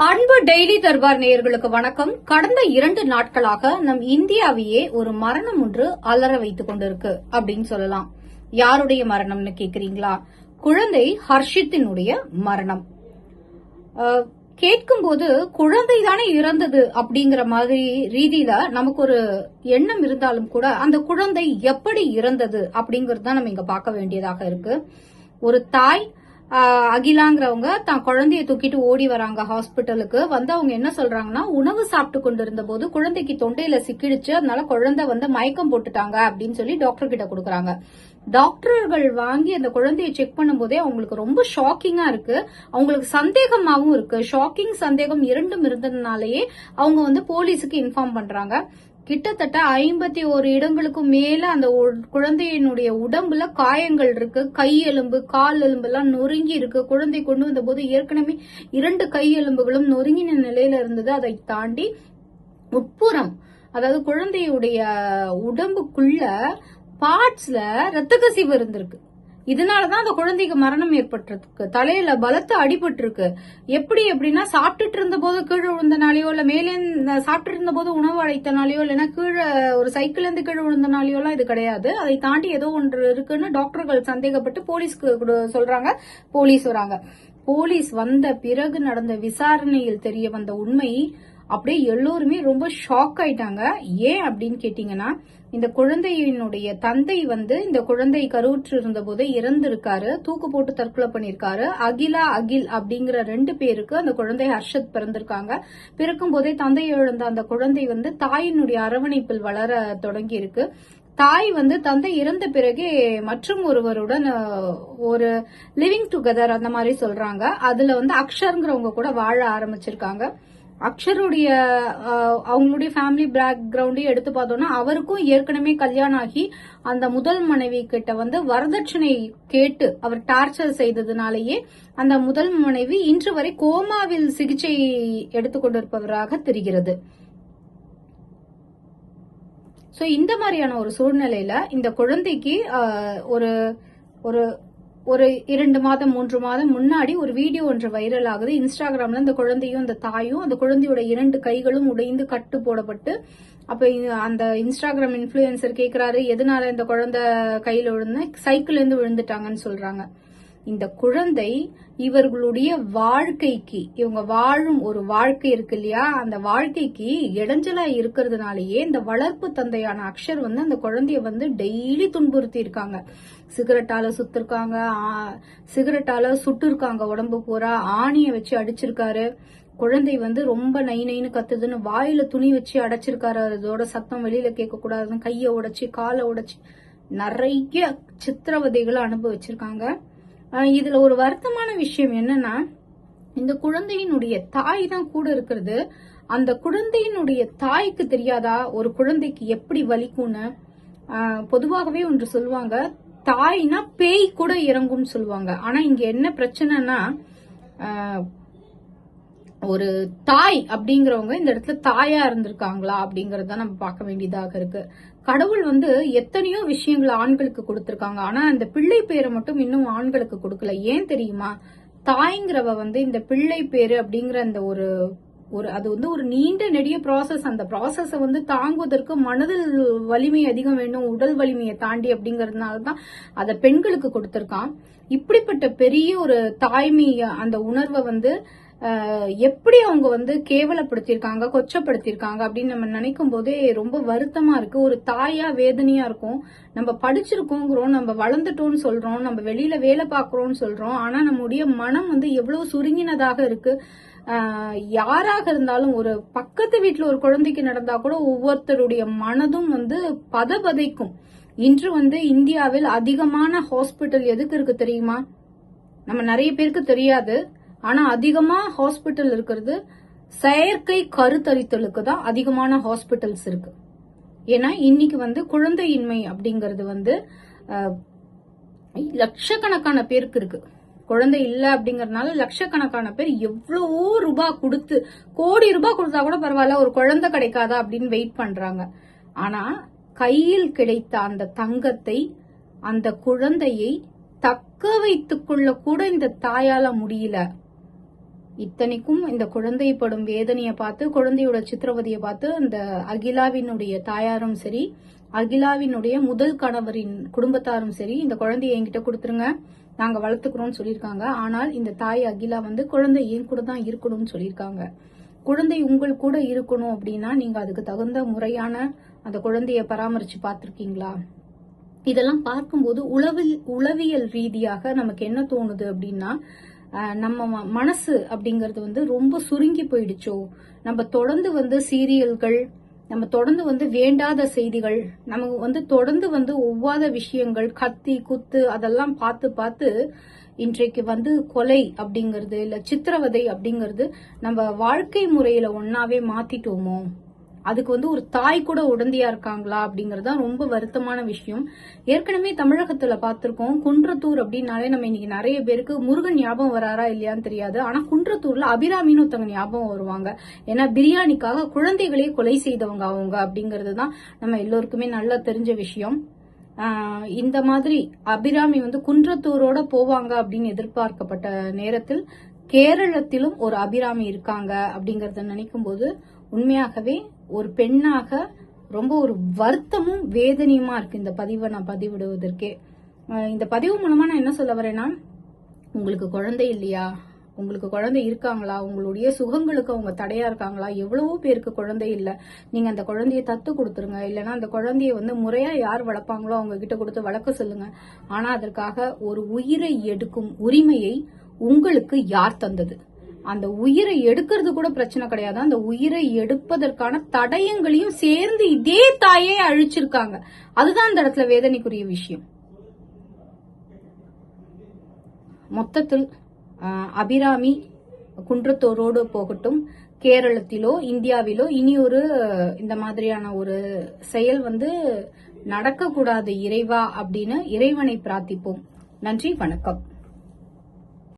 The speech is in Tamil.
அன்பு டெய்லி தர்பார் நேயர்களுக்கு வணக்கம். கடந்த 2 நாட்களாக நம் இந்தியாவையே ஒரு மரணம் ஒன்று அலற வைத்துக் கொண்டிருக்கு அப்படின்னு சொல்லலாம். யாருடைய மரணம்னு கேக்குறீங்களா? குழந்தை ஹர்ஷித்தினுடைய மரணம். கேட்கும் போது குழந்தை தானே இறந்தது அப்படிங்கிற மாதிரி ரீதியில நமக்கு ஒரு எண்ணம் இருந்தாலும் கூட அந்த குழந்தை எப்படி இறந்தது அப்படிங்கறது தான் நம்ம இங்க பார்க்க வேண்டியதாக இருக்கு. ஒரு தாய் அகிலாங்கிறவங்க தான் குழந்தைய தூக்கிட்டு ஓடி வராங்க ஹாஸ்பிட்டலுக்கு. வந்து அவங்க என்ன சொல்றாங்கன்னா, உணவு சாப்பிட்டு கொண்டு இருந்த போது குழந்தைக்கு தொண்டையில சிக்கிடுச்சு, அதனால குழந்தை வந்து மயக்கம் போட்டுட்டாங்க அப்படின்னு சொல்லி டாக்டர் கிட்ட கொடுக்கறாங்க. டாக்டர்கள் வாங்கி அந்த குழந்தைய செக் பண்ணும் போதே அவங்களுக்கு ரொம்ப ஷாக்கிங்கா இருக்கு. அவங்களுக்கு சந்தேகமாவும் இருக்கு. ஷாக்கிங் சந்தேகம் இரண்டும் இருந்ததுனாலயே அவங்க வந்து போலீஸுக்கு இன்ஃபார்ம் பண்றாங்க. கிட்டத்தட்ட 51 இடங்களுக்கும் மேல அந்த குழந்தையினுடைய உடம்புல காயங்கள் இருக்கு. கை எலும்பு, கால் எலும்பு எல்லாம் நொறுங்கி இருக்கு. குழந்தை கொண்டு வந்த போது ஏற்கனவே 2 கை எலும்புகளும் நொறுங்கின நிலையில இருந்தது. அதை தாண்டி உட்புறம், அதாவது குழந்தையுடைய உடம்புக்குள்ள பார்ட்ஸ்ல ரத்த கசிவு இருந்திருக்கு. இதனாலதான் அந்த குழந்தைக்கு மரணம் ஏற்பட்டிருக்கு. தலையில பலத்த அடிபட்டு இருக்கு. எப்படி எப்படின்னா, சாப்பிட்டுட்டு இருந்த போது கீழே விழுந்தனாலேயோ இல்ல மேலே சாப்பிட்டு இருந்த போது உணவு அழைத்தனாலேயோ இல்லைன்னா கீழே ஒரு சைக்கிள் இருந்து கீழே விழுந்தனாலேயோ எல்லாம் இது கிடையாது. அதை தாண்டி ஏதோ ஒன்று இருக்குன்னு டாக்டர்கள் சந்தேகப்பட்டு போலீஸ்க்கு சொல்றாங்க. போலீஸ் வராங்க. போலீஸ் வந்த பிறகு நடந்த விசாரணையில் தெரிய வந்த உண்மை அப்படியே எல்லோருமே ரொம்ப ஷாக் ஆயிட்டாங்க. ஏன் அப்படின்னு கேட்டீங்கன்னா, இந்த குழந்தையினுடைய தந்தை வந்து இந்த குழந்தை கருவுற்று இருந்த போதே இறந்திருக்காரு. தூக்கு போட்டு தற்கொலை பண்ணிருக்காரு. அகில் அப்படிங்கிற 2 பேருக்கு அந்த குழந்தை ஹர்ஷத் பிறந்திருக்காங்க. பிறக்கும் போதே தந்தை இழந்த அந்த குழந்தை வந்து தாயினுடைய அரவணைப்பில் வளர தொடங்கி இருக்கு. தாய் வந்து தந்தை இறந்த பிறகு மற்றும் ஒருவருடன் ஒரு லிவிங் டுகெதர் அந்த மாதிரி சொல்றாங்க. அதுல வந்து அக்ஷர்ங்கிறவங்க கூட வாழ ஆரம்பிச்சிருக்காங்க. அக்ஷருடைய அவங்களுடைய ஃபேமிலி பேக்ரவுண்டையும் எடுத்து பார்த்தோம்னா, அவருக்கும் ஏற்கனவே கல்யாணம் ஆகி அந்த முதல் மனைவி கிட்ட வந்து வரதட்சணை கேட்டு அவர் டார்ச்சர் செய்ததுனாலேயே அந்த முதல் மனைவி இன்று வரை கோமாவில் சிகிச்சை எடுத்துக்கொண்டிருப்பவராக தெரிகிறது. சோ இந்த மாதிரியான ஒரு சூழ்நிலையில இந்த குழந்தைக்கு ஒரு ஒரு ஒரு 2 மாதம் 3 மாதம் முன்னாடி ஒரு வீடியோ ஒன்று வைரல் ஆகுது. இன்ஸ்டாகிராம்ல இந்த குழந்தையும் அந்த தாயும், அந்த குழந்தையோட 2 கைகளும் உடைந்து கட்டு போடப்பட்டு, அப்ப அந்த இன்ஸ்டாகிராம் இன்ஃபுளுசர் கேக்குறாரு, எதனால இந்த குழந்தை கையில விழுந்து, சைக்கிள் இருந்து விழுந்துட்டாங்கன்னு சொல்றாங்க. இந்த குழந்தை இவர்களுடைய வாழ்க்கைக்கு, இவங்க வாழும் ஒரு வாழ்க்கை இருக்கு இல்லையா, அந்த வாழ்க்கைக்கு இடைஞ்சலா இருக்கிறதுனாலயே இந்த வளர்ப்பு தந்தையான அக்ஷர் வந்து அந்த குழந்தைய வந்து டெய்லி துன்புறுத்தி இருக்காங்க. சிகரெட்டால சுத்திருக்காங்க, சிகரெட்டால சுட்டு இருக்காங்க, உடம்பு பூரா ஆணிய வச்சு அடிச்சிருக்காரு. குழந்தை வந்து ரொம்ப நைன்னு கத்துதுன்னு வாயில துணி வச்சு அடைச்சிருக்காரு. அதோட சத்தம் வெளியில கேட்க கூடாதுன்னு கைய உடைச்சு காலை உடைச்சு நிறைய சித்திரவதைகளை அனுபவிச்சிருக்காங்க. இதுல ஒரு வருத்தமான விஷயம் என்னன்னா, இந்த குழந்தையினுடைய தாய் தான் கூட இருக்கிறது. அந்த குழந்தையினுடைய தாய்க்கு தெரியாதா ஒரு குழந்தைக்கு எப்படி வலிக்கும்னு? பொதுவாகவே ஒன்று சொல்லுவாங்க, தாய்னா பேய் கூட இறங்கும்னு சொல்லுவாங்க. ஆனா இங்க என்ன பிரச்சனைனா, ஒரு தாய் அப்படிங்கிறவங்க இந்த இடத்துல தாயா இருந்திருக்காங்களா அப்படிங்கறத நம்ம பார்க்க வேண்டியதாக இருக்கு. கடவுள் வந்து எத்தனையோ விஷயங்களை ஆண்களுக்கு கொடுத்திருக்காங்க. ஆனா அந்த பிள்ளை பேரை மட்டும் இன்னும் ஆண்களுக்கு கொடுக்கல. ஏன் தெரியுமா? தாய்ங்கிறவ வந்து இந்த பிள்ளை பேரு அப்படிங்கிற அந்த ஒரு அது வந்து ஒரு நீண்ட நெடிய ப்ராசஸ். அந்த ப்ராசஸ வந்து தாங்குவதற்கு மனதில் வலிமை அதிகம் வேணும், உடல் வலிமையை தாண்டி அப்படிங்கறதுனாலதான் அத பெண்களுக்கு கொடுத்திருக்கான். இப்படிப்பட்ட பெரிய ஒரு தாய்மை அந்த உணர்வை வந்து எப்படி அவங்க வந்து கேவலப்படுத்திருக்காங்க, கொச்சப்படுத்திருக்காங்க அப்படின்னு நம்ம நினைக்கும் போதே ரொம்ப வருத்தமா இருக்கு. ஒரு தாயா வேதனையா இருக்கும். நம்ம படிச்சிருக்கோங்கிறோம், நம்ம வளர்ந்துட்டோம்னு சொல்றோம், நம்ம வெளியில வேலை பார்க்கறோம்னு சொல்றோம். ஆனா நம்முடைய மனம் வந்து எவ்வளவு சுருங்கினதாக இருக்கு. யாராக இருந்தாலும், ஒரு பக்கத்து வீட்டுல ஒரு குழந்தைக்கு நடந்தா கூட ஒவ்வொருத்தருடைய மனதும் வந்து பதபதைக்கும். இன்று வந்து இந்தியாவில் அதிகமான ஹாஸ்பிட்டல் எதுக்கு இருக்கு தெரியுமா? நம்ம நிறைய பேருக்கு தெரியாது. ஆனா அதிகமா ஹாஸ்பிட்டல் இருக்கிறது செயற்கை கருத்தரித்தலுக்கு தான் அதிகமான ஹாஸ்பிட்டல்ஸ் இருக்கு. ஏன்னா இன்னைக்கு வந்து குழந்தையின்மை அப்படிங்கறது வந்து லட்சக்கணக்கான பேருக்கு இருக்கு. குழந்தை இல்ல அப்படிங்கறதுனால லட்சக்கணக்கான பேர் எவ்வளவோ ரூபாய் கொடுத்து, கோடி ரூபாய் கொடுத்தா கூட பரவாயில்ல, ஒரு குழந்தை கிடைக்காதா அப்படின்னு வெயிட் பண்றாங்க. ஆனா கையில் கிடைத்த அந்த தங்கத்தை, அந்த குழந்தையை தக்க வைத்துக் கொள்ள கூட இந்த தாயால முடியல. இத்தனைக்கும் இந்த குழந்தை படும் வேதனையை பார்த்து, குழந்தையோட சித்திரவதையை பார்த்து அந்த அகிலாவினுடைய தாயாரும் சரி, அகிலாவினுடைய முதல் கணவரின் குடும்பத்தாரும் சரி, இந்த குழந்தைய என்கிட்ட கொடுத்துருங்க, நாங்க வளர்த்துக்கிறோம்னு சொல்லியிருக்காங்க. ஆனால் இந்த தாய் அகிலா வந்து குழந்தை என் கூட தான் இருக்கணும்னு சொல்லியிருக்காங்க. குழந்தை உங்கள் கூட இருக்கணும் அப்படின்னா நீங்க அதுக்கு தகுந்த முறையான அந்த குழந்தைய பராமரிச்சு பார்த்திருக்கீங்களா? இதெல்லாம் பார்க்கும்போது உளவியல் ரீதியாக நமக்கு என்ன தோணுது அப்படின்னா, நம்ம மனசு அப்படிங்கறது வந்து ரொம்ப சுருங்கி போயிடுச்சோ, நம்ம தொடர்ந்து வந்து சீரியல்கள், நம்ம தொடர்ந்து வந்து வேண்டாத செய்திகள், நமக்கு வந்து தொடர்ந்து வந்து ஒவ்வாத விஷயங்கள், கத்தி குத்து அதெல்லாம் பார்த்து பார்த்து இன்றைக்கு வந்து கொலை அப்படிங்கறது இல்ல சித்திரவதை அப்படிங்கறது நம்ம வாழ்க்கை முறையில ஒன்னாவே மாத்திட்டோமோ, அதுக்கு வந்து ஒரு தாய் கூட உடந்தையா இருக்காங்களா அப்படிங்கறதுதான் ரொம்ப வருத்தமான விஷயம். ஏற்கனவே தமிழகத்துல பார்த்திருக்கோம், குன்றத்தூர் அப்படின்னாலே நம்ம இன்னைக்கு நிறைய பேருக்கு முருகன் ஞாபகம் வராரா இல்லையான்னு தெரியாது. ஆனா குன்றத்தூர்ல அபிராமின்னு ஒருத்தவங்க ஞாபகம் வருவாங்க. ஏன்னா பிரியாணிக்காக குழந்தைகளே கொலை செய்தவங்க அவங்க அப்படிங்கறதுதான் நம்ம எல்லோருக்குமே நல்லா தெரிஞ்ச விஷயம். இந்த மாதிரி அபிராமி வந்து குன்றத்தூரோட போவாங்க அப்படின்னு எதிர்பார்க்கப்பட்ட நேரத்தில் கேரளத்திலும் ஒரு அபிராமி இருக்காங்க அப்படிங்கறத நினைக்கும் போது உண்மையாகவே ஒரு பெண்ணாக ரொம்ப ஒரு வருத்தமும் வேதனையுமா இருக்கு இந்த பதிவை நான் பதிவிடுவதற்கே. இந்த பதிவு மூலமா நான் என்ன சொல்ல வரேன்னா, உங்களுக்கு குழந்தை இல்லையா, உங்களுக்கு குழந்தை இருக்காங்களா, உங்களுடைய சுகங்களுக்கு அவங்க தடையா இருக்காங்களா? எவ்வளவோ பேருக்கு குழந்தை இல்ல, நீங்க அந்த குழந்தைய தத்து கொடுத்துருங்க. இல்லைன்னா அந்த குழந்தைய வந்து முறையா யார் வளர்ப்பாங்களோ அவங்க கிட்ட கொடுத்து வளர்க்க சொல்லுங்க. ஆனா அதற்காக ஒரு உயிரை எடுக்கும் உரிமையை உங்களுக்கு யார் தந்தது? அந்த உயிரை எடுக்கிறது கூட பிரச்சனை கிடையாது, அந்த உயிரை எடுப்பதற்கான தடயங்களையும் சேர்ந்து இதே தாயே அழிச்சிருக்காங்க. அதுதான் அந்த இடத்துல வேதனைக்குரிய விஷயம். மொத்தத்தில் அபிராமி குன்றத்தூரோடு போகட்டும், கேரளத்திலோ இந்தியாவிலோ இனி ஒரு இந்த மாதிரியான ஒரு செயல் வந்து நடக்க கூடாது இறைவா அப்படின்னு இறைவனை பிரார்த்திப்போம். நன்றி, வணக்கம்.